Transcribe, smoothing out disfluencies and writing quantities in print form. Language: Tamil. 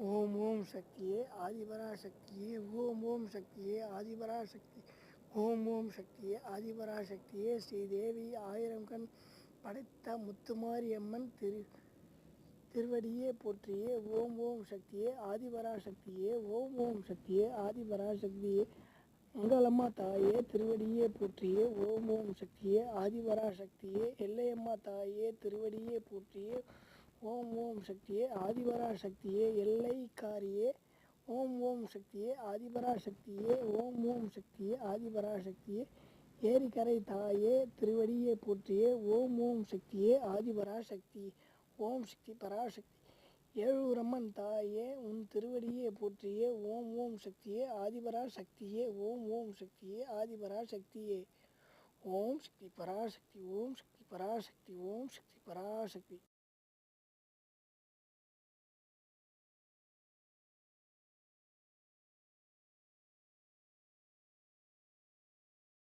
ஓம் ஓம் சக்தியே ஆதிபரா சக்தியே ஓம் ஓம் சக்தியே ஆதிபரா சக்தி ஓம் ஓம் சக்தியே ஆதிபரா சக்தியே ஸ்ரீதேவி ஆயிரம் கண் படைத்த முத்துமாரி அம்மன் திருவடியே போற்றியே ஓம் ஓம் சக்தியே ஆதிபரா சக்தியே ஓம் ஓம் சக்தியே ஆதிபரா சக்தியே மங்களம்மா தாயே திருவடியே போற்றியே ஓம் ஓம் சக்தியே ஆதிபரா சக்தியே எல்லையம்மா தாயே திருவடியே போற்றியே ஓம் ஓம் சக்தியே ஆதிபரா சக்தியே எல்லைக்காரியே ஓம் ஓம் சக்தியே ஆதிபரா சக்தியே ஓம் ஓம் சக்தியே ஆதிபரா சக்தியே ஏரிக்கரை தாயே திருவடியே போற்றியே ஓம் ஓம் சக்தியே ஆதிபரா சக்தி ஓம் சக்தி பராசக்தி ஏழூரம்மன் தாயே உன் திருவடியே போற்றியே ஓம் ஓம் சக்தியே ஆதிபரா சக்தியே ஓம் ஓம் சக்தியே ஆதிபரா சக்தியே ஓம் சக்தி பராசக்தி ஓம் சக்தி பராசக்தி ஓம் சக்தி பராசக்தி